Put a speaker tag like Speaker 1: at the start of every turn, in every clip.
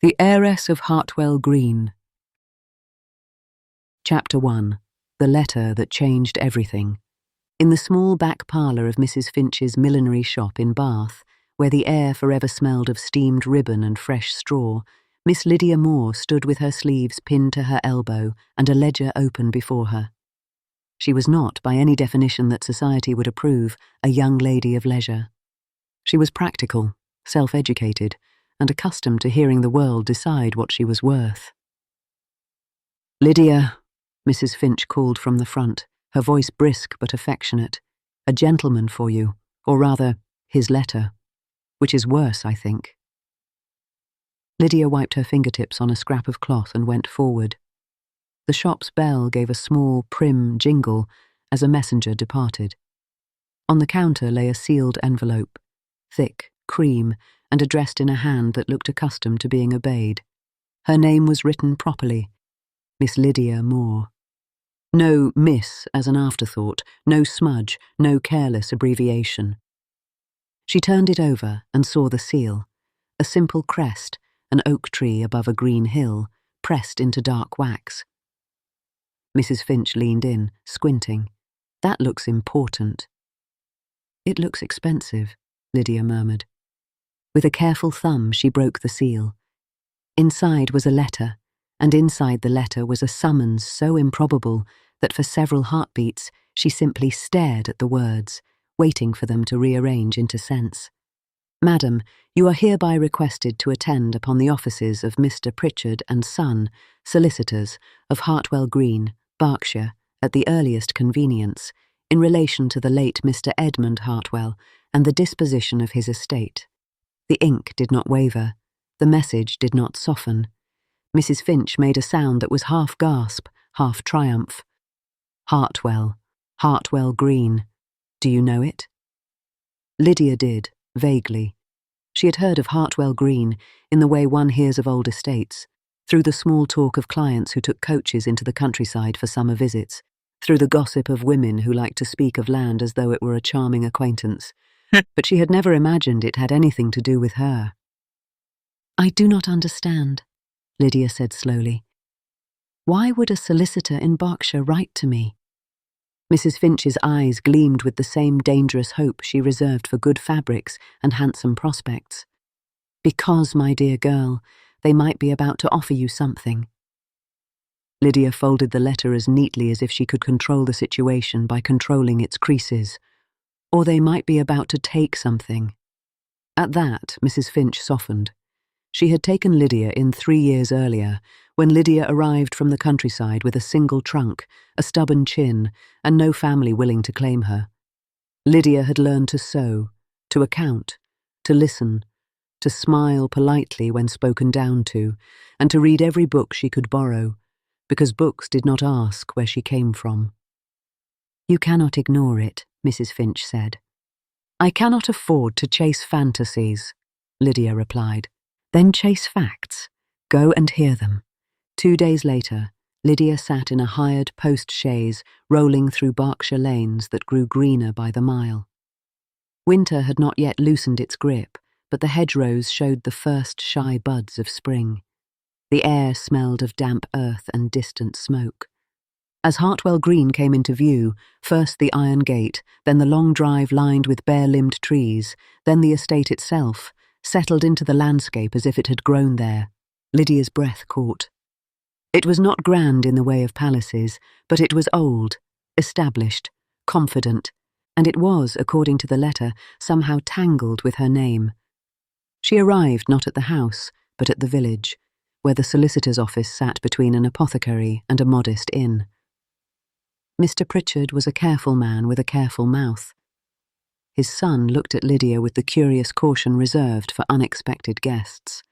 Speaker 1: The Heiress of Hartwell Green. Chapter 1. The Letter That Changed Everything. In the small back parlour of Mrs. Finch's millinery shop in Bath, where the air forever smelled of steamed ribbon and fresh straw, Miss Lydia Moore stood with her sleeves pinned to her elbow and a ledger open before her. She was not, by any definition that society would approve, a young lady of leisure. She was practical, self-educated, and accustomed to hearing the world decide what she was worth. "Lydia," Mrs. Finch called from the front, her voice brisk but affectionate. "A gentleman for you, or rather, his letter. Which is worse, I think." Lydia wiped her fingertips on a scrap of cloth and went forward. The shop's bell gave a small, prim jingle as a messenger departed. On the counter lay a sealed envelope, thick, cream, and addressed in a hand that looked accustomed to being obeyed. Her name was written properly, Miss Lydia Moore. No Miss as an afterthought, no smudge, no careless abbreviation. She turned it over and saw the seal, a simple crest, an oak tree above a green hill, pressed into dark wax. Mrs. Finch leaned in, squinting. "That looks important." "It looks expensive," Lydia murmured. With a careful thumb, she broke the seal. Inside was a letter, and inside the letter was a summons so improbable that for several heartbeats she simply stared at the words, waiting for them to rearrange into sense. "Madam, you are hereby requested to attend upon the offices of Mr. Pritchard and Son, solicitors, of Hartwell Green, Berkshire, at the earliest convenience, in relation to the late Mr. Edmund Hartwell and the disposition of his estate." The ink did not waver. The message did not soften. Mrs. Finch made a sound that was half gasp, half triumph. "Hartwell. Hartwell Green. Do you know it?" Lydia did, vaguely. She had heard of Hartwell Green in the way one hears of old estates, through the small talk of clients who took coaches into the countryside for summer visits, through the gossip of women who liked to speak of land as though it were a charming acquaintance. But she had never imagined it had anything to do with her. "I do not understand," Lydia said slowly. "Why would a solicitor in Berkshire write to me?" Mrs. Finch's eyes gleamed with the same dangerous hope she reserved for good fabrics and handsome prospects. "Because, my dear girl, they might be about to offer you something." Lydia folded the letter as neatly as if she could control the situation by controlling its creases. "Or they might be about to take something." At that, Mrs. Finch softened. She had taken Lydia in 3 years earlier, when Lydia arrived from the countryside with a single trunk, a stubborn chin, and no family willing to claim her. Lydia had learned to sew, to account, to listen, to smile politely when spoken down to, and to read every book she could borrow, because books did not ask where she came from. "You cannot ignore it," Mrs. Finch said. "I cannot afford to chase fantasies," Lydia replied. "Then chase facts. Go and hear them." 2 days later, Lydia sat in a hired post-chaise rolling through Berkshire lanes that grew greener by the mile. Winter had not yet loosened its grip, but the hedgerows showed the first shy buds of spring. The air smelled of damp earth and distant smoke. As Hartwell Green came into view, first the iron gate, then the long drive lined with bare-limbed trees, then the estate itself, settled into the landscape as if it had grown there, Lydia's breath caught. It was not grand in the way of palaces, but it was old, established, confident, and it was, according to the letter, somehow tangled with her name. She arrived not at the house, but at the village, where the solicitor's office sat between an apothecary and a modest inn. Mr. Pritchard was a careful man with a careful mouth. His son looked at Lydia with the curious caution reserved for unexpected guests.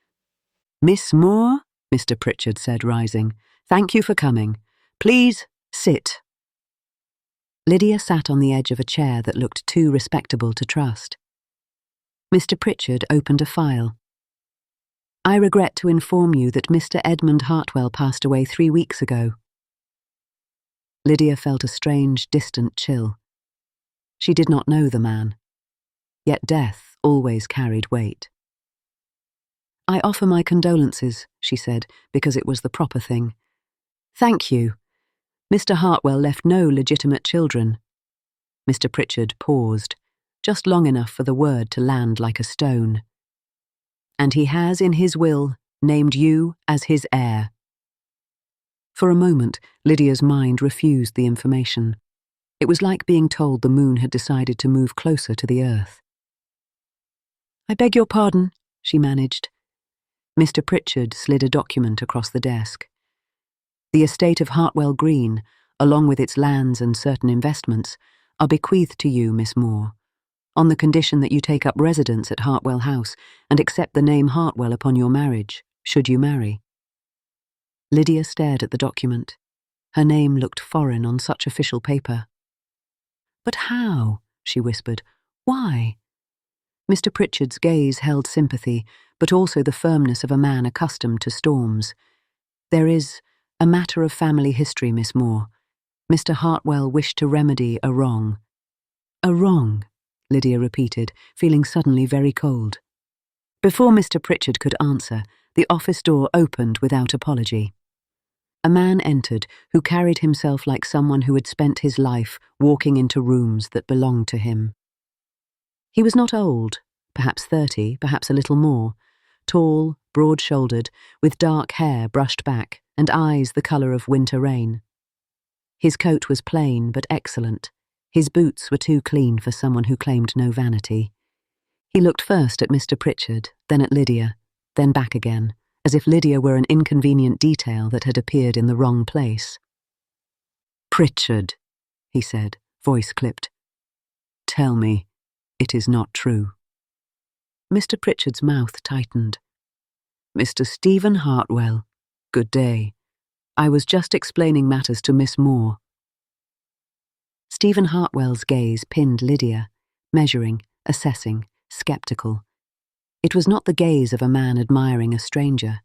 Speaker 1: "Miss Moore," Mr. Pritchard said, rising, "thank you for coming. Please, sit." Lydia sat on the edge of a chair that looked too respectable to trust. Mr. Pritchard opened a file. "I regret to inform you that Mr. Edmund Hartwell passed away 3 weeks ago." Lydia felt a strange, distant chill. She did not know the man. Yet death always carried weight. I offer my condolences, she said, because it was the proper thing. Thank you. Mr. Hartwell left no legitimate children. Mr. Pritchard paused, just long enough for the word to land like a stone. And he has, in his will, named you as his heir. For a moment, Lydia's mind refused the information. It was like being told the moon had decided to move closer to the earth. I beg your pardon, she managed. Mr. Pritchard slid a document across the desk. The estate of Hartwell Green, along with its lands and certain investments, are bequeathed to you, Miss Moore, on the condition that you take up residence at Hartwell House and accept the name Hartwell upon your marriage, should you marry. Lydia stared at the document. Her name looked foreign on such official paper. But how? She whispered. Why? Mr. Pritchard's gaze held sympathy, but also the firmness of a man accustomed to storms. There is a matter of family history, Miss Moore. Mr. Hartwell wished to remedy a wrong. A wrong, Lydia repeated, feeling suddenly very cold. Before Mr. Pritchard could answer, the office door opened without apology. A man entered who carried himself like someone who had spent his life walking into rooms that belonged to him. He was not old, perhaps 30, perhaps a little more, tall, broad-shouldered, with dark hair brushed back and eyes the colour of winter rain. His coat was plain but excellent. His boots were too clean for someone who claimed no vanity. He looked first at Mr. Pritchard, then at Lydia, then back again, as if Lydia were an inconvenient detail that had appeared in the wrong place. Pritchard, he said, voice clipped. Tell me, it is not true. Mr. Pritchard's mouth tightened. Mr. Stephen Hartwell, good day. I was just explaining matters to Miss Moore. Stephen Hartwell's gaze pinned Lydia, measuring, assessing, sceptical. It was not the gaze of a man admiring a stranger.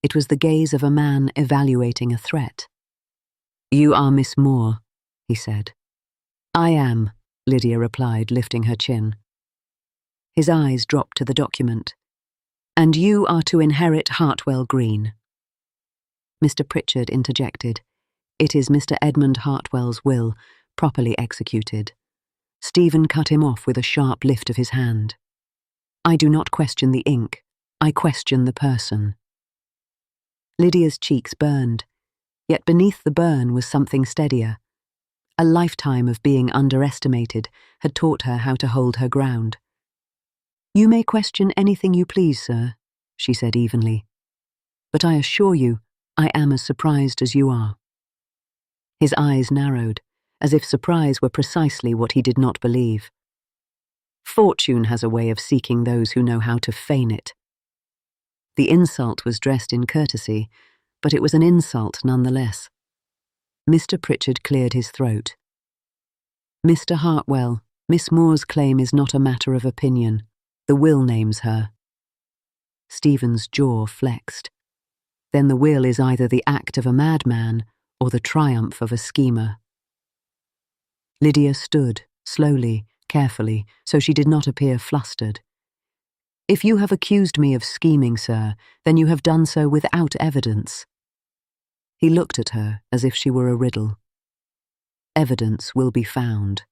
Speaker 1: It was the gaze of a man evaluating a threat. You are Miss Moore, he said. I am, Lydia replied, lifting her chin. His eyes dropped to the document. And you are to inherit Hartwell Green. Mr. Pritchard interjected. It is Mr. Edmund Hartwell's will, properly executed. Stephen cut him off with a sharp lift of his hand. I do not question the ink. I question the person. Lydia's cheeks burned, yet beneath the burn was something steadier. A lifetime of being underestimated had taught her how to hold her ground. You may question anything you please, sir, she said evenly. But I assure you, I am as surprised as you are. His eyes narrowed, as if surprise were precisely what he did not believe. Fortune has a way of seeking those who know how to feign it. The insult was dressed in courtesy, but it was an insult nonetheless. Mr. Pritchard cleared his throat. Mr. Hartwell, Miss Moore's claim is not a matter of opinion. The will names her. Stephen's jaw flexed. Then the will is either the act of a madman or the triumph of a schemer. Lydia stood, slowly, carefully, so she did not appear flustered. If you have accused me of scheming, sir, then you have done so without evidence. He looked at her as if she were a riddle. Evidence will be found.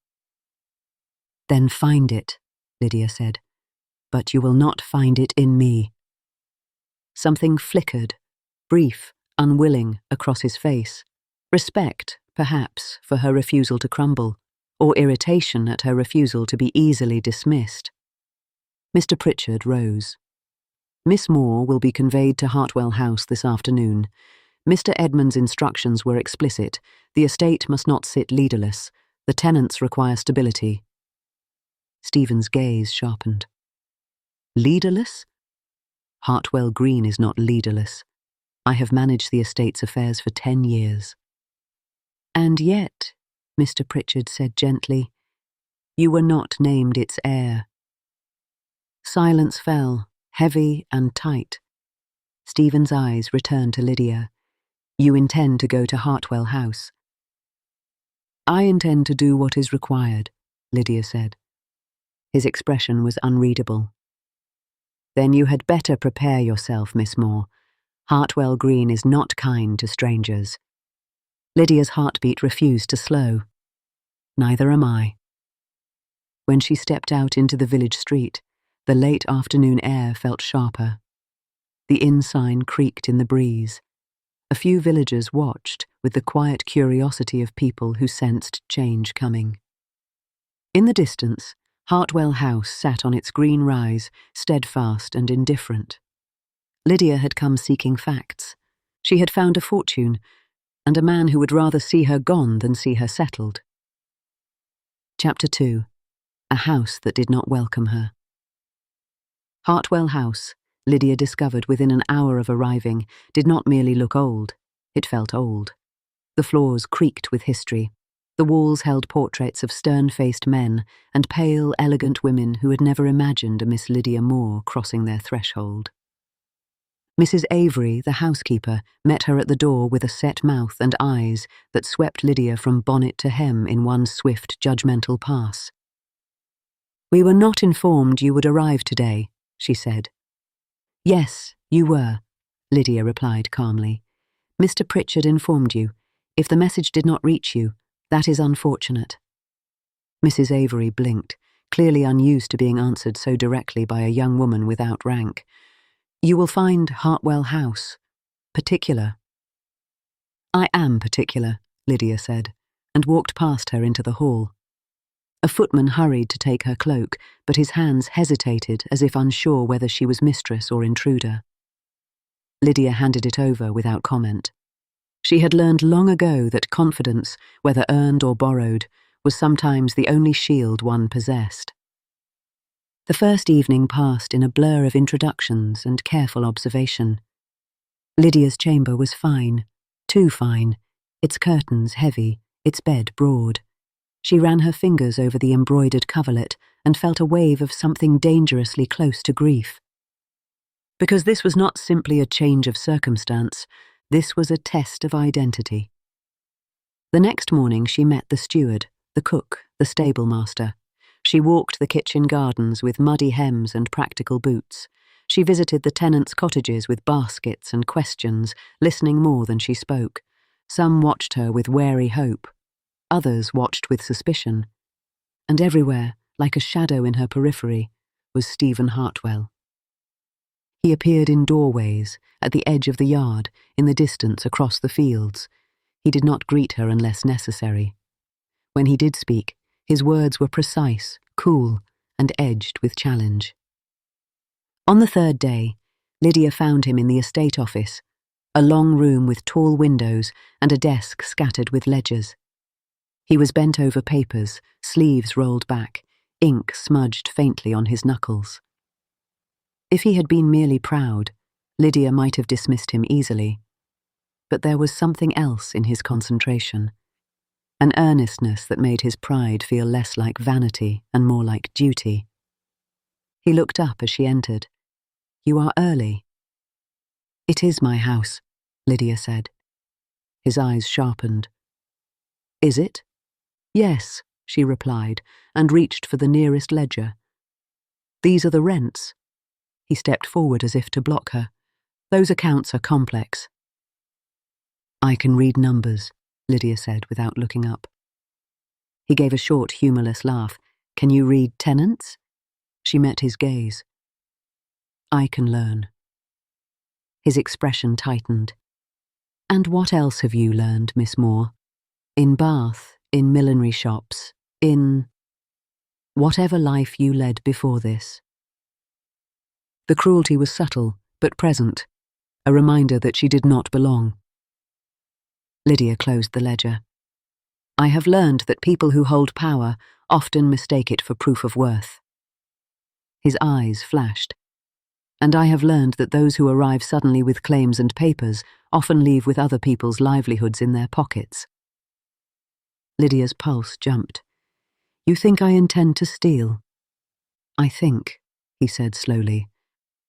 Speaker 1: Then find it, Lydia said. But you will not find it in me. Something flickered, brief, unwilling, across his face. Respect, perhaps, for her refusal to crumble, or irritation at her refusal to be easily dismissed. Mr. Pritchard rose. Miss Moore will be conveyed to Hartwell House this afternoon. Mr. Edmund's instructions were explicit. The estate must not sit leaderless. The tenants require stability. Stephen's gaze sharpened. Leaderless? Hartwell Green is not leaderless. I have managed the estate's affairs for 10 years. And yet, Mr. Pritchard said gently, you were not named its heir. Silence fell, heavy and tight. Stephen's eyes returned to Lydia. You intend to go to Hartwell House. I intend to do what is required, Lydia said. His expression was unreadable. Then you had better prepare yourself, Miss Moore. Hartwell Green is not kind to strangers. Lydia's heartbeat refused to slow. Neither am I. When she stepped out into the village street, the late afternoon air felt sharper. The inn sign creaked in the breeze. A few villagers watched with the quiet curiosity of people who sensed change coming. In the distance, Hartwell House sat on its green rise, steadfast and indifferent. Lydia had come seeking facts. She had found a fortune, and a man who would rather see her gone than see her settled. Chapter 2. A house that did not welcome her. Hartwell House, Lydia discovered within an hour of arriving, did not merely look old, it felt old. The floors creaked with history. The walls held portraits of stern-faced men and pale, elegant women who had never imagined a Miss Lydia Moore crossing their threshold. Mrs. Avery, the housekeeper, met her at the door with a set mouth and eyes that swept Lydia from bonnet to hem in one swift, judgmental pass. "We were not informed you would arrive today," she said. "Yes, you were," Lydia replied calmly. "Mr. Pritchard informed you. If the message did not reach you, that is unfortunate." Mrs. Avery blinked, clearly unused to being answered so directly by a young woman without rank. "You will find Hartwell House particular." "I am particular," Lydia said, and walked past her into the hall. A footman hurried to take her cloak, but his hands hesitated as if unsure whether she was mistress or intruder. Lydia handed it over without comment. She had learned long ago that confidence, whether earned or borrowed, was sometimes the only shield one possessed. The first evening passed in a blur of introductions and careful observation. Lydia's chamber was fine, too fine, its curtains heavy, its bed broad. She ran her fingers over the embroidered coverlet and felt a wave of something dangerously close to grief. Because this was not simply a change of circumstance, this was a test of identity. The next morning she met the steward, the cook, the stable master. She walked the kitchen gardens with muddy hems and practical boots. She visited the tenants' cottages with baskets and questions, listening more than she spoke. Some watched her with wary hope. Others watched with suspicion. And everywhere, like a shadow in her periphery, was Stephen Hartwell. He appeared in doorways, at the edge of the yard, in the distance across the fields. He did not greet her unless necessary. When he did speak, his words were precise, cool, and edged with challenge. On the third day, Lydia found him in the estate office, a long room with tall windows and a desk scattered with ledgers. He was bent over papers, sleeves rolled back, ink smudged faintly on his knuckles. If he had been merely proud, Lydia might have dismissed him easily. But there was something else in his concentration, an earnestness that made his pride feel less like vanity and more like duty. He looked up as she entered. "You are early." "It is my house," Lydia said. His eyes sharpened. "Is it?" "Yes," she replied, and reached for the nearest ledger. "These are the rents." He stepped forward as if to block her. "Those accounts are complex." "I can read numbers," Lydia said without looking up. He gave a short, humourless laugh. "Can you read tenants?" She met his gaze. "I can learn." His expression tightened. "And what else have you learned, Miss Moore? In Bath, in millinery shops, in whatever life you led before this?" The cruelty was subtle, but present, a reminder that she did not belong. Lydia closed the ledger. "I have learned that people who hold power often mistake it for proof of worth." His eyes flashed. "And I have learned that those who arrive suddenly with claims and papers often leave with other people's livelihoods in their pockets." Lydia's pulse jumped. "You think I intend to steal?" "I think," he said slowly,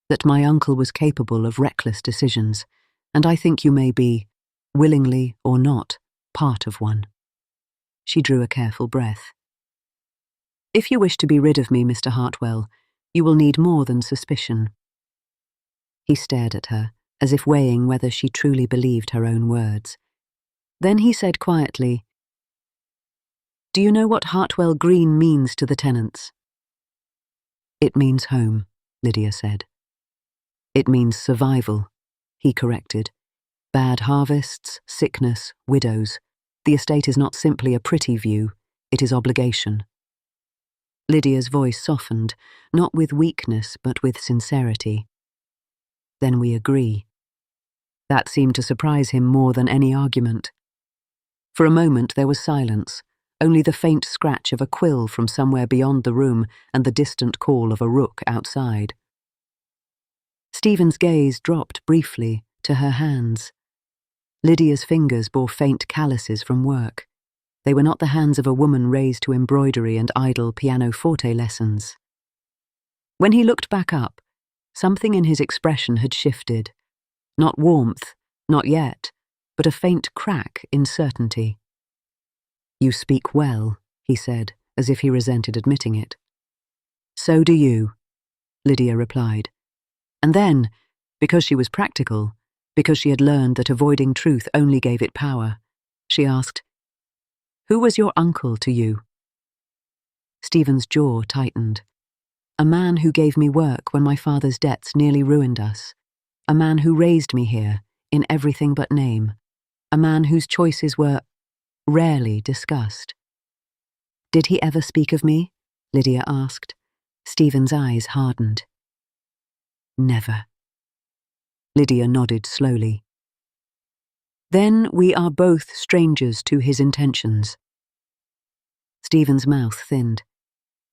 Speaker 1: "that my uncle was capable of reckless decisions, and I think you may be, willingly or not, part of one." She drew a careful breath. "If you wish to be rid of me, Mr. Hartwell, you will need more than suspicion. He stared at her, as if weighing whether she truly believed her own words. Then he said quietly, "Do you know what Hartwell Green means to the tenants?" "It means home," Lydia said. "It means survival," he corrected. "Bad harvests, sickness, widows. The estate is not simply a pretty view, it is obligation." Lydia's voice softened, not with weakness but with sincerity. "Then we agree." That seemed to surprise him more than any argument. For a moment there was silence, only the faint scratch of a quill from somewhere beyond the room and the distant call of a rook outside. Stephen's gaze dropped briefly to her hands. Lydia's fingers bore faint calluses from work. They were not the hands of a woman raised to embroidery and idle pianoforte lessons. When he looked back up, something in his expression had shifted. Not warmth, not yet, but a faint crack in certainty. "You speak well," he said, as if he resented admitting it. "So do you," Lydia replied. And then, because she was practical, because she had learned that avoiding truth only gave it power, she asked, "Who was your uncle to you?" Stephen's jaw tightened. "A man who gave me work when my father's debts nearly ruined us. A man who raised me here, in everything but name. A man whose choices were rarely discussed." "Did he ever speak of me?" Lydia asked. Stephen's eyes hardened. "Never." Lydia nodded slowly. "Then we are both strangers to his intentions." Stephen's mouth thinned.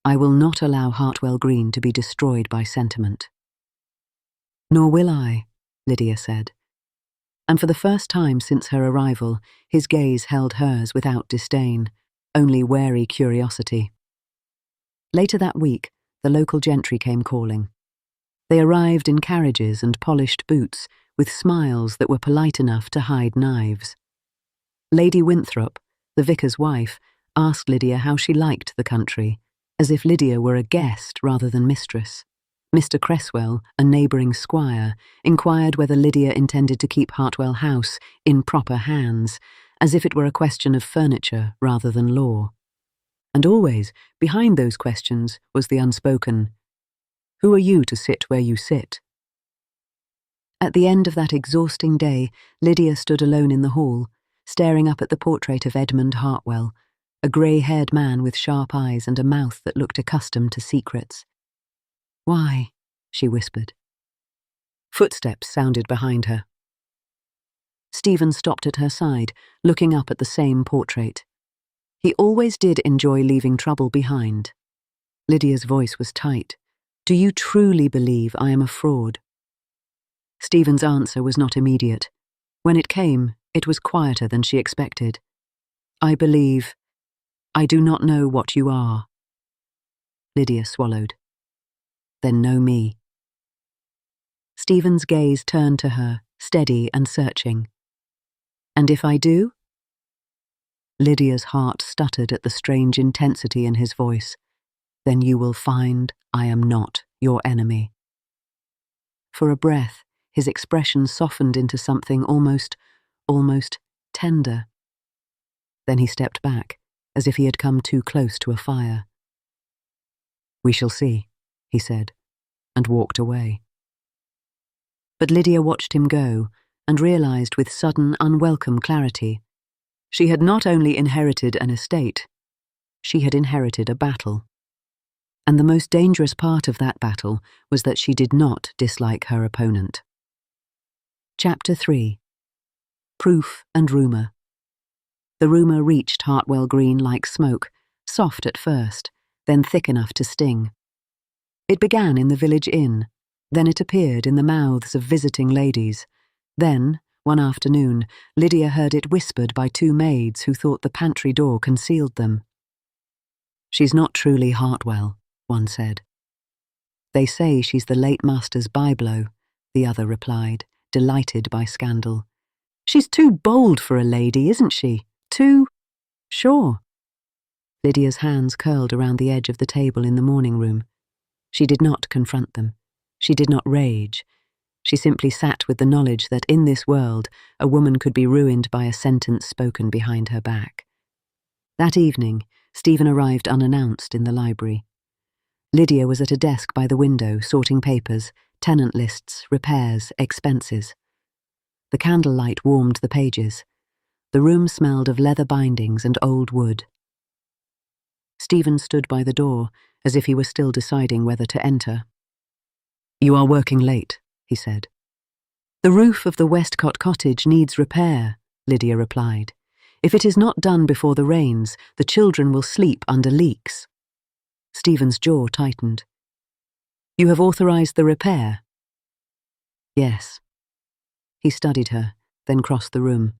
Speaker 1: "I will not allow Hartwell Green to be destroyed by sentiment." "Nor will I," Lydia said. And for the first time since her arrival, his gaze held hers without disdain, only wary curiosity. Later that week, the local gentry came calling. They arrived in carriages and polished boots, with smiles that were polite enough to hide knives. Lady Winthrop, the vicar's wife, asked Lydia how she liked the country, as if Lydia were a guest rather than mistress. Mr Cresswell, a neighbouring squire, inquired whether Lydia intended to keep Hartwell House in proper hands, as if it were a question of furniture rather than law. And always, behind those questions, was the unspoken, "Who are you to sit where you sit?" At the end of that exhausting day, Lydia stood alone in the hall, staring up at the portrait of Edmund Hartwell, a grey-haired man with sharp eyes and a mouth that looked accustomed to secrets. "Why?" she whispered. Footsteps sounded behind her. Stephen stopped at her side, looking up at the same portrait. He always did enjoy leaving trouble behind. Lydia's voice was tight. "Do you truly believe I am a fraud?" Stephen's answer was not immediate. When it came, it was quieter than she expected. "I believe. I do not know what you are." Lydia swallowed. "Then know me." Stephen's gaze turned to her, steady and searching. "And if I do?" Lydia's heart stuttered at the strange intensity in his voice. "Then you will find I am not your enemy." For a breath, his expression softened into something almost tender. Then he stepped back, as if he had come too close to a fire. "We shall see," he said, and walked away. But Lydia watched him go, and realised with sudden, unwelcome clarity, she had not only inherited an estate, she had inherited a battle. And the most dangerous part of that battle was that she did not dislike her opponent. Chapter 3. Proof and Rumour. The rumour reached Hartwell Green like smoke, soft at first, then thick enough to sting. It began in the village inn, then it appeared in the mouths of visiting ladies. Then, one afternoon, Lydia heard it whispered by two maids who thought the pantry door concealed them. "She's not truly Hartwell," one said. "They say she's the late master's byblow," the other replied, delighted by scandal. "She's too bold for a lady, isn't she? Too sure." Lydia's hands curled around the edge of the table in the morning room. She did not confront them. She did not rage. She simply sat with the knowledge that in this world a woman could be ruined by a sentence spoken behind her back. That evening, Stephen arrived unannounced in the library. Lydia was at a desk by the window, sorting papers, tenant lists, repairs, expenses. The candlelight warmed the pages. The room smelled of leather bindings and old wood. Stephen stood by the door, as if he were still deciding whether to enter. "You are working late," he said. "The roof of the Westcott cottage needs repair," Lydia replied. "If it is not done before the rains, the children will sleep under leaks." Stephen's jaw tightened. "You have authorized the repair?" "Yes." He studied her, then crossed the room.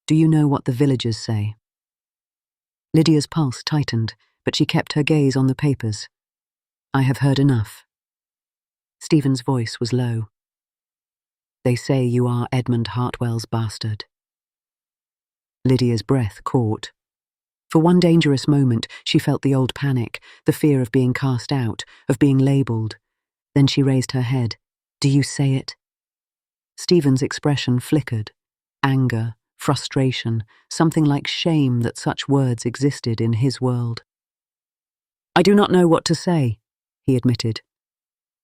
Speaker 1: "Do you know what the villagers say?" Lydia's pulse tightened, but she kept her gaze on the papers. "I have heard enough." Stephen's voice was low. "They say you are Edmund Hartwell's bastard." Lydia's breath caught. For one dangerous moment, she felt the old panic, the fear of being cast out, of being labelled. Then she raised her head. "Do you say it?" Stephen's expression flickered. Anger, frustration, something like shame that such words existed in his world. "I do not know what to say," he admitted.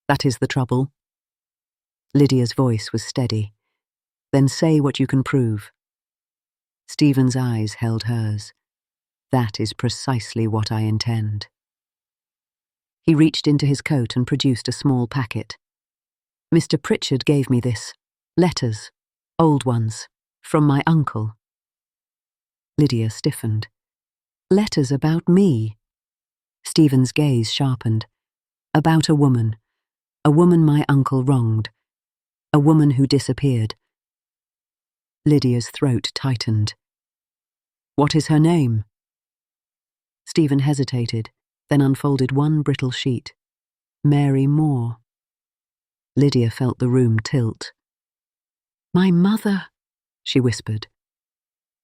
Speaker 1: "That is the trouble." Lydia's voice was steady. "Then say what you can prove." Stephen's eyes held hers. "That is precisely what I intend." He reached into his coat and produced a small packet. "Mr. Pritchard gave me this. Letters. Old ones. From my uncle." Lydia stiffened. "Letters about me?" Stephen's gaze sharpened. "About a woman my uncle wronged. A woman who disappeared." Lydia's throat tightened. "What is her name?" Stephen hesitated, then unfolded one brittle sheet. "Mary Moore." Lydia felt the room tilt. "My mother," she whispered.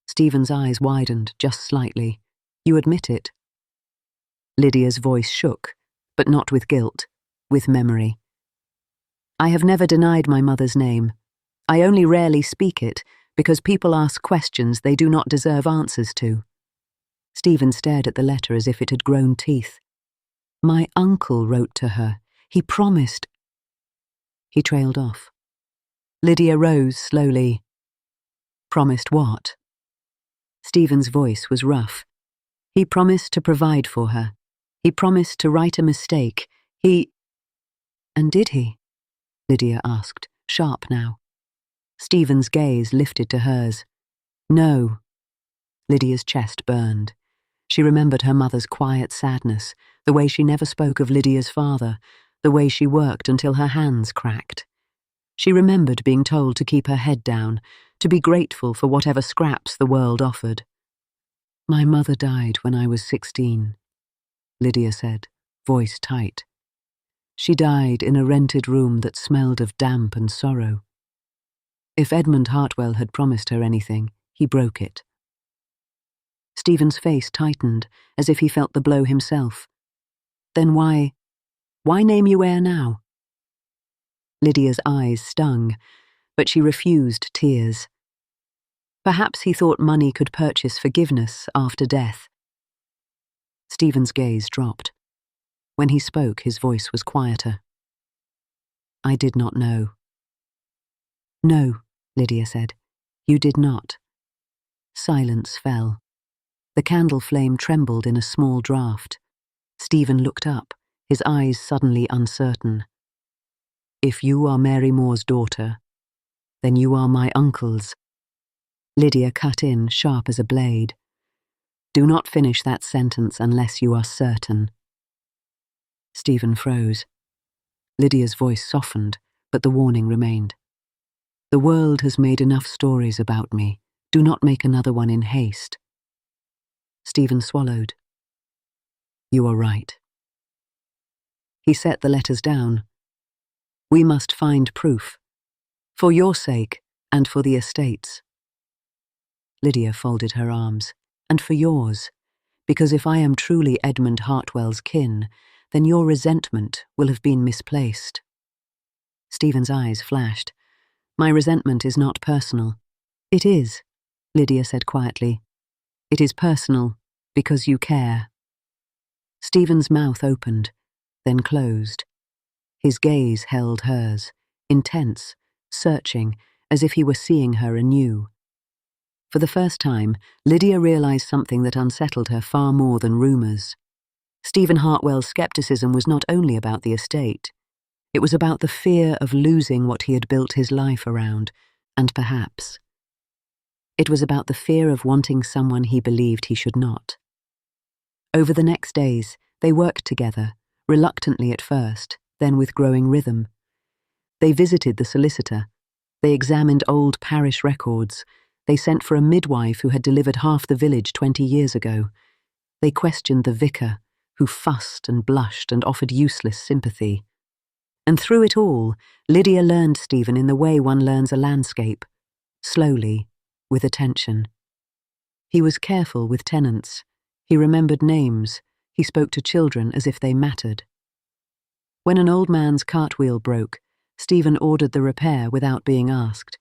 Speaker 1: Stephen's eyes widened just slightly. "You admit it?" Lydia's voice shook, but not with guilt, with memory. "I have never denied my mother's name. I only rarely speak it, because people ask questions they do not deserve answers to." Stephen stared at the letter as if it had grown teeth. "My uncle wrote to her. He promised—" He trailed off. Lydia rose slowly. "Promised what?" Stephen's voice was rough. "He promised to provide for her. He promised to right a mistake. And did he?" Lydia asked, sharp now. Stephen's gaze lifted to hers. "No." Lydia's chest burned. She remembered her mother's quiet sadness, the way she never spoke of Lydia's father, the way she worked until her hands cracked. She remembered being told to keep her head down, to be grateful for whatever scraps the world offered. "My mother died when I was 16, Lydia said, voice tight. "She died in a rented room that smelled of damp and sorrow. If Edmund Hartwell had promised her anything, he broke it." Stephen's face tightened, as if he felt the blow himself. "Then why name you heir now?" Lydia's eyes stung, but she refused tears. Perhaps he thought money could purchase forgiveness after death. Stephen's gaze dropped. When he spoke, his voice was quieter. "I did not know." "No," Lydia said, "you did not." Silence fell. The candle flame trembled in a small draught. Stephen looked up, his eyes suddenly uncertain. "If you are Mary Moore's daughter, then you are my uncle's." Lydia cut in, sharp as a blade. "Do not finish that sentence unless you are certain." Stephen froze. Lydia's voice softened, but the warning remained. "The world has made enough stories about me. Do not make another one in haste." Stephen swallowed. "You are right." He set the letters down. "We must find proof. For your sake, and for the estate's." Lydia folded her arms. "And for yours, because if I am truly Edmund Hartwell's kin, then your resentment will have been misplaced." Stephen's eyes flashed. My resentment is not personal. It is, Lydia said quietly. It is personal because you care. Stephen's mouth opened, then closed. His gaze held hers, intense, searching, as if he were seeing her anew. For the first time, Lydia realized something that unsettled her far more than rumours. Stephen Hartwell's scepticism was not only about the estate. It was about the fear of losing what he had built his life around, and perhaps it was about the fear of wanting someone he believed he should not. Over the next days, they worked together, reluctantly at first, then with growing rhythm. They visited the solicitor. They examined old parish records. They sent for a midwife who had delivered half the village 20 years ago. They questioned the vicar, who fussed and blushed and offered useless sympathy. And through it all, Lydia learned Stephen in the way one learns a landscape, slowly, with attention. He was careful with tenants. He remembered names. He spoke to children as if they mattered. When an old man's cartwheel broke, Stephen ordered the repair without being asked.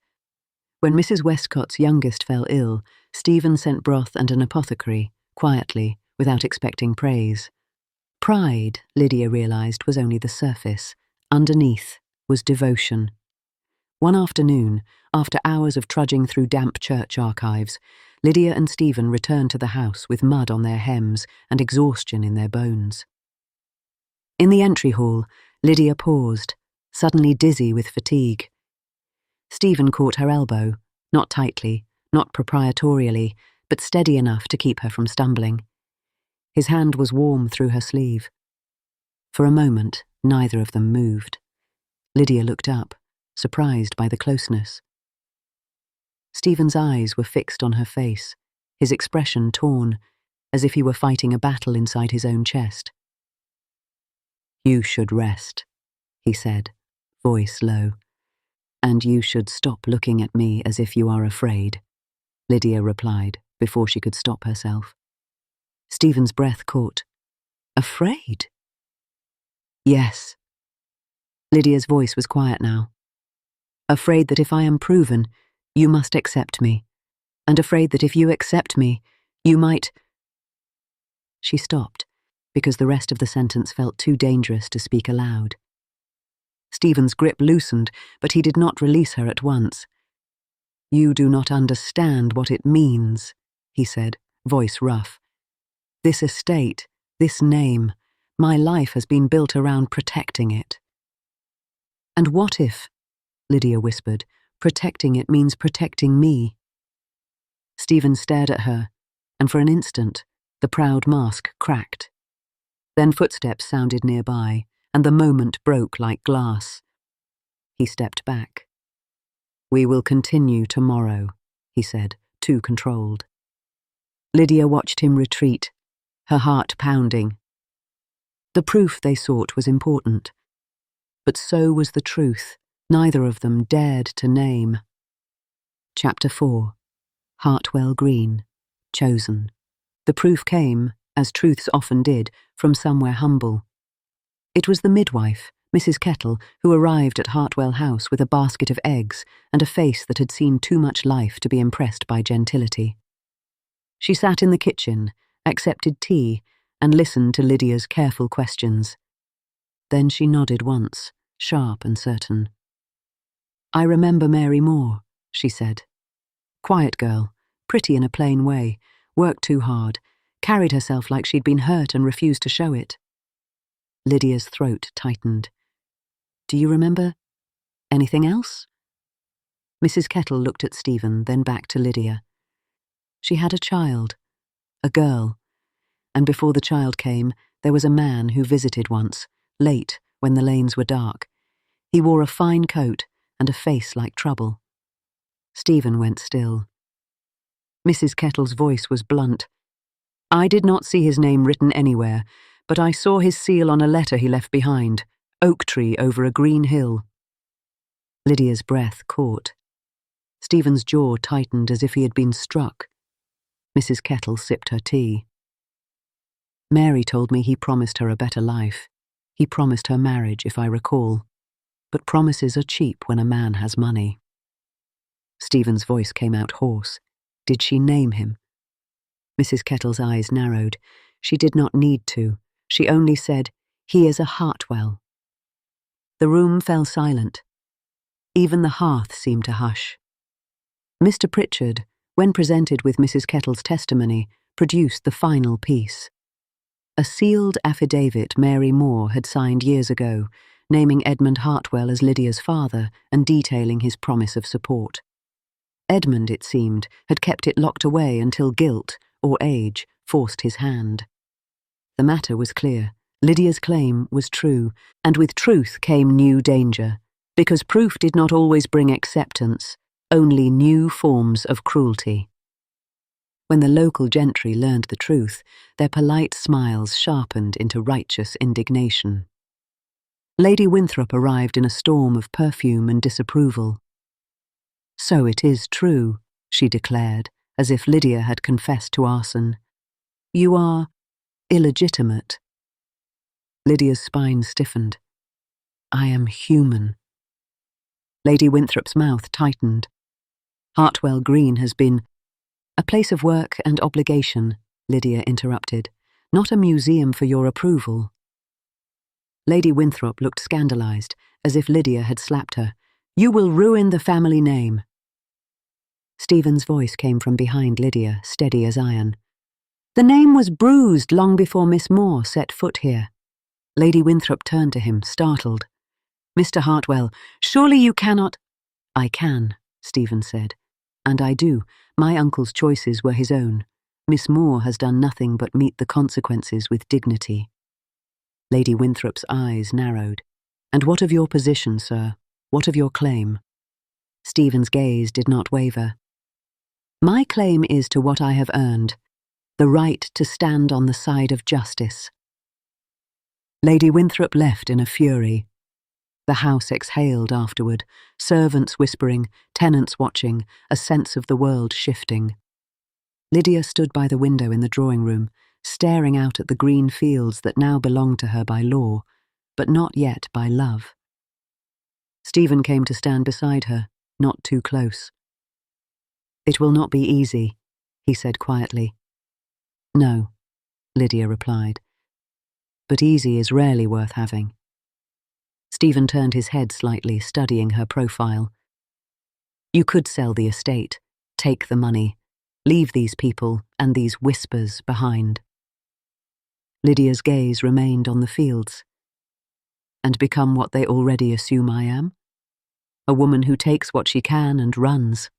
Speaker 1: When Mrs. Westcott's youngest fell ill, Stephen sent broth and an apothecary, quietly, without expecting praise. Pride, Lydia realized, was only the surface. Underneath was devotion. One afternoon, after hours of trudging through damp church archives, Lydia and Stephen returned to the house with mud on their hems and exhaustion in their bones. In the entry hall, Lydia paused, suddenly dizzy with fatigue. Stephen caught her elbow, not tightly, not proprietorially, but steady enough to keep her from stumbling. His hand was warm through her sleeve. For a moment, neither of them moved. Lydia looked up, surprised by the closeness. Stephen's eyes were fixed on her face, his expression torn, as if he were fighting a battle inside his own chest. "You should rest," he said, voice low. "And you should stop looking at me as if you are afraid," Lydia replied, before she could stop herself. Stephen's breath caught. "Afraid?" "Yes." Lydia's voice was quiet now. "Afraid that if I am proven, you must accept me, and afraid that if you accept me, you might—" She stopped, because the rest of the sentence felt too dangerous to speak aloud. Stephen's grip loosened, but he did not release her at once. "You do not understand what it means," he said, voice rough. "This estate, this name, my life has been built around protecting it." "And what if," Lydia whispered, "protecting it means protecting me?" Stephen stared at her, and for an instant, the proud mask cracked. Then footsteps sounded nearby, and the moment broke like glass. He stepped back. "We will continue tomorrow," he said, too controlled. Lydia watched him retreat, her heart pounding. The proof they sought was important, but so was the truth neither of them dared to name. Chapter 4. Hartwell Green. Chosen. The proof came, as truths often did, from somewhere humble. It was the midwife, Mrs. Kettle, who arrived at Hartwell House with a basket of eggs and a face that had seen too much life to be impressed by gentility. She sat in the kitchen, accepted tea, and listened to Lydia's careful questions. Then she nodded once, sharp and certain. "I remember Mary Moore," she said. "Quiet girl, pretty in a plain way, worked too hard, carried herself like she'd been hurt and refused to show it." Lydia's throat tightened. "Do you remember anything else?" Mrs. Kettle looked at Stephen, then back to Lydia. "She had a child, a girl, and before the child came, there was a man who visited once, late, when the lanes were dark. He wore a fine coat and a face like trouble." Stephen went still. Mrs. Kettle's voice was blunt. "I did not see his name written anywhere, but I saw his seal on a letter he left behind, oak tree over a green hill." Lydia's breath caught. Stephen's jaw tightened as if he had been struck. Mrs. Kettle sipped her tea. "Mary told me he promised her a better life. He promised her marriage, if I recall. but promises are cheap when a man has money. Stephen's voice came out hoarse. Did she name him? Mrs. Kettle's eyes narrowed. She did not need to. She only said, "He is a Hartwell." The room fell silent. Even the hearth seemed to hush. Mr. Pritchard, when presented with Mrs. Kettle's testimony, produced the final piece. A sealed affidavit Mary Moore had signed years ago, naming Edmund Hartwell as Lydia's father and detailing his promise of support. Edmund, it seemed, had kept it locked away until guilt, or age, forced his hand. The matter was clear. Lydia's claim was true, and with truth came new danger, because proof did not always bring acceptance, only new forms of cruelty. When the local gentry learned the truth, their polite smiles sharpened into righteous indignation. Lady Winthrop arrived in a storm of perfume and disapproval. "So it is true," she declared, as if Lydia had confessed to arson. "You are illegitimate." Lydia's spine stiffened. "I am human." Lady Winthrop's mouth tightened. "Hartwell Green has been—" "A place of work and obligation," Lydia interrupted, "not a museum for your approval." Lady Winthrop looked scandalized, as if Lydia had slapped her. "You will ruin the family name." Stephen's voice came from behind Lydia, steady as iron. "The name was bruised long before Miss Moore set foot here." Lady Winthrop turned to him, startled. "Mr. Hartwell, surely you cannot—" "I can," Stephen said. "And I do. My uncle's choices were his own. Miss Moore has done nothing but meet the consequences with dignity." Lady Winthrop's eyes narrowed. "And what of your position, sir? What of your claim?" Stephen's gaze did not waver. "My claim is to what I have earned, the right to stand on the side of justice." Lady Winthrop left in a fury. The house exhaled afterward, servants whispering, tenants watching, a sense of the world shifting. Lydia stood by the window in the drawing-room, staring out at the green fields that now belonged to her by law, but not yet by love. Stephen came to stand beside her, not too close. "It will not be easy," he said quietly. "No," Lydia replied. "But easy is rarely worth having." Stephen turned his head slightly, studying her profile. "You could sell the estate, take the money, leave these people and these whispers behind." Lydia's gaze remained on the fields. "And become what they already assume I am? A woman who takes what she can and runs."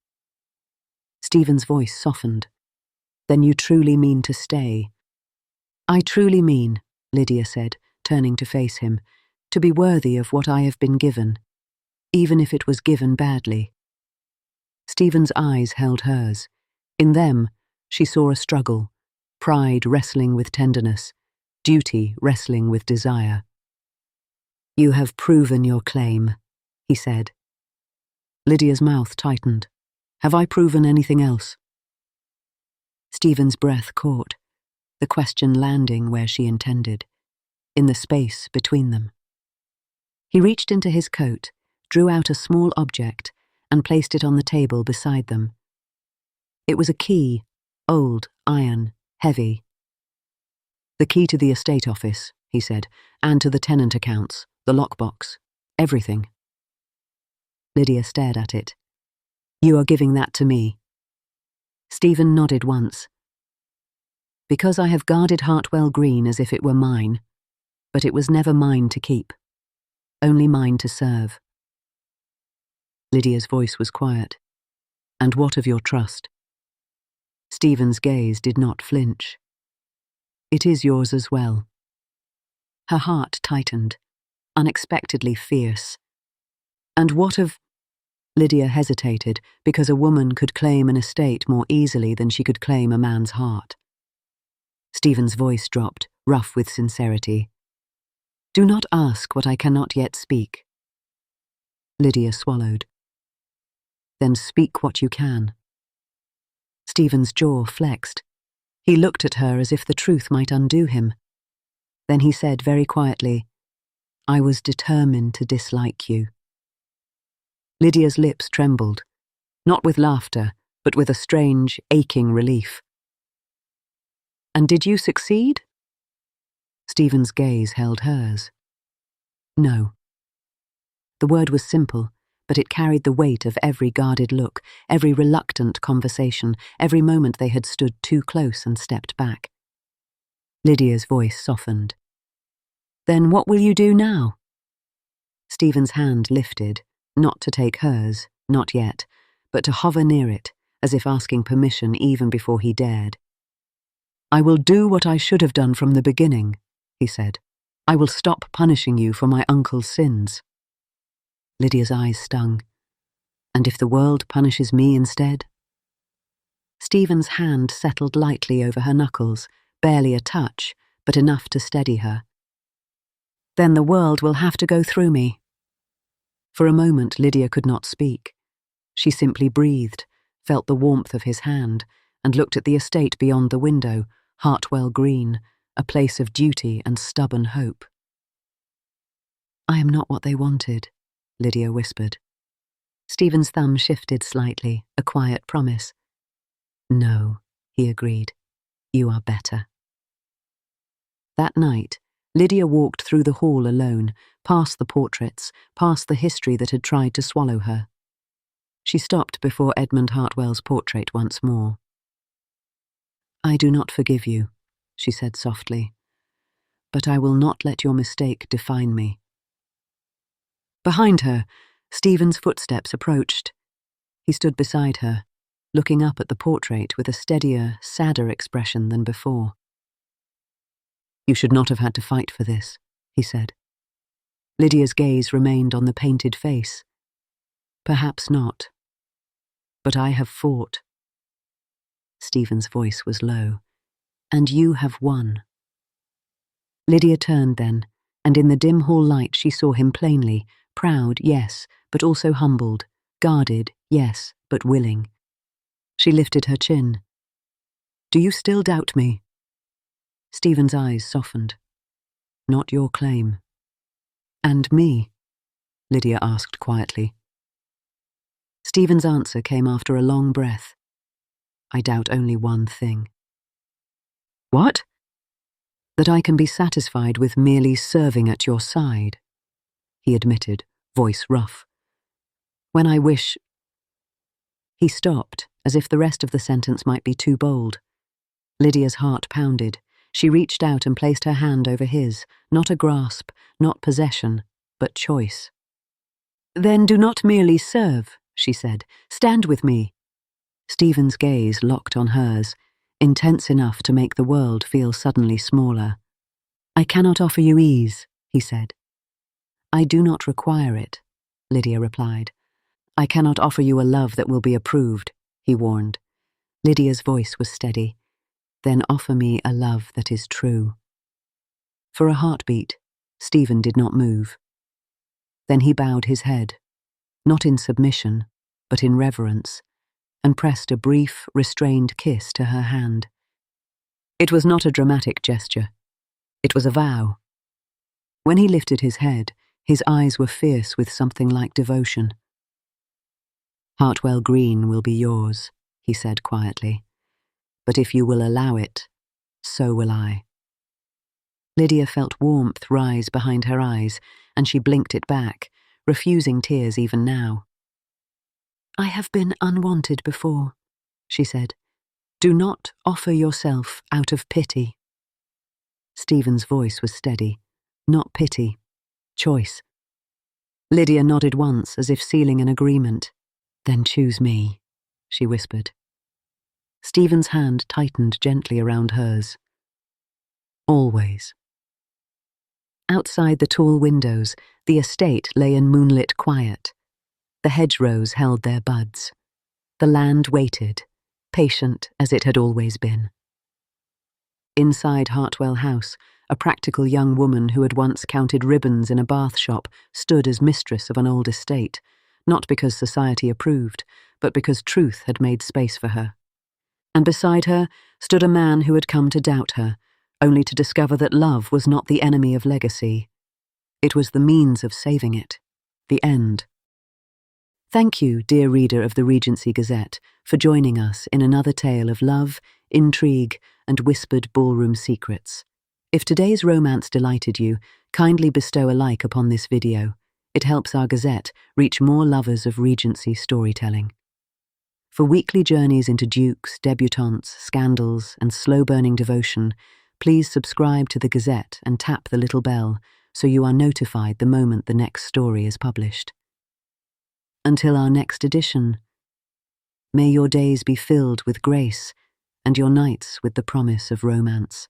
Speaker 1: Stephen's voice softened. "Then you truly mean to stay?" "I truly mean," Lydia said, turning to face him, "to be worthy of what I have been given, even if it was given badly." Stephen's eyes held hers. In them, she saw a struggle, pride wrestling with tenderness, duty wrestling with desire. "You have proven your claim," he said. Lydia's mouth tightened. "Have I proven anything else?" Stephen's breath caught, the question landing where she intended, in the space between them. He reached into his coat, drew out a small object, and placed it on the table beside them. It was a key, old, iron, heavy. "The key to the estate office," he said, "and to the tenant accounts, the lockbox, everything." Lydia stared at it. "You are giving that to me?" Stephen nodded once. "Because I have guarded Hartwell Green as if it were mine, but it was never mine to keep, only mine to serve." Lydia's voice was quiet. "And what of your trust?" Stephen's gaze did not flinch. "It is yours as well." Her heart tightened, unexpectedly fierce. "And what of—" Lydia hesitated, because a woman could claim an estate more easily than she could claim a man's heart. Stephen's voice dropped, rough with sincerity. "Do not ask what I cannot yet speak." Lydia swallowed. "Then speak what you can." Stephen's jaw flexed. He looked at her as if the truth might undo him. Then he said very quietly, "I was determined to dislike you." Lydia's lips trembled, not with laughter, but with a strange, aching relief. "And did you succeed?" Stephen's gaze held hers. No. The word was simple, but it carried the weight of every guarded look, every reluctant conversation, every moment they had stood too close and stepped back. Lydia's voice softened. "Then what will you do now?" Stephen's hand lifted, not to take hers, not yet, but to hover near it, as if asking permission even before he dared. "I will do what I should have done from the beginning," he said. "I will stop punishing you for my uncle's sins." Lydia's eyes stung. "And if the world punishes me instead?" Stephen's hand settled lightly over her knuckles, barely a touch, but enough to steady her. "Then the world will have to go through me." For a moment Lydia could not speak. She simply breathed, felt the warmth of his hand, and looked at the estate beyond the window, Hartwell Green, a place of duty and stubborn hope. "I am not what they wanted," Lydia whispered. Stephen's thumb shifted slightly, a quiet promise. "No," he agreed. "You are better." That night, Lydia walked through the hall alone, past the portraits, past the history that had tried to swallow her. She stopped before Edmund Hartwell's portrait once more. "I do not forgive you," she said softly, "but I will not let your mistake define me." Behind her, Stephen's footsteps approached. He stood beside her, looking up at the portrait with a steadier, sadder expression than before. "You should not have had to fight for this," he said. Lydia's gaze remained on the painted face. "Perhaps not. But I have fought." Stephen's voice was low. "And you have won." Lydia turned then, and in the dim hall light she saw him plainly, proud, yes, but also humbled, guarded, yes, but willing. She lifted her chin. "Do you still doubt me?" Stephen's eyes softened. "Not your claim." "And me?" Lydia asked quietly. Stephen's answer came after a long breath. "I doubt only one thing." "What?" "That I can be satisfied with merely serving at your side," he admitted, voice rough. "When I wish—" He stopped, as if the rest of the sentence might be too bold. Lydia's heart pounded. She reached out and placed her hand over his, not a grasp, not possession, but choice. "Then do not merely serve," she said. "Stand with me." Stephen's gaze locked on hers, intense enough to make the world feel suddenly smaller. "I cannot offer you ease," he said. "I do not require it," Lydia replied. "I cannot offer you a love that will be approved," he warned. Lydia's voice was steady. "Then offer me a love that is true." For a heartbeat, Stephen did not move. Then he bowed his head, not in submission, but in reverence, and pressed a brief, restrained kiss to her hand. It was not a dramatic gesture. It was a vow. When he lifted his head, his eyes were fierce with something like devotion. "Hartwell Green will be yours," he said quietly. "But if you will allow it, so will I." Lydia felt warmth rise behind her eyes, and she blinked it back, refusing tears even now. "I have been unwanted before," she said. "Do not offer yourself out of pity." Stephen's voice was steady. Not pity. Choice. Lydia nodded once, as if sealing an agreement. "Then choose me," she whispered. Stephen's hand tightened gently around hers. "Always." Outside the tall windows, the estate lay in moonlit quiet. The hedgerows held their buds. The land waited, patient as it had always been. Inside Hartwell House, a practical young woman who had once counted ribbons in a bath shop stood as mistress of an old estate, not because society approved, but because truth had made space for her. And beside her stood a man who had come to doubt her, only to discover that love was not the enemy of legacy. It was the means of saving it, the end. Thank you, dear reader of the Regency Gazette, for joining us in another tale of love, intrigue, and whispered ballroom secrets. If today's romance delighted you, kindly bestow a like upon this video. It helps our Gazette reach more lovers of Regency storytelling. For weekly journeys into dukes, debutantes, scandals, and slow-burning devotion, please subscribe to the Gazette and tap the little bell so you are notified the moment the next story is published. Until our next edition, may your days be filled with grace and your nights with the promise of romance.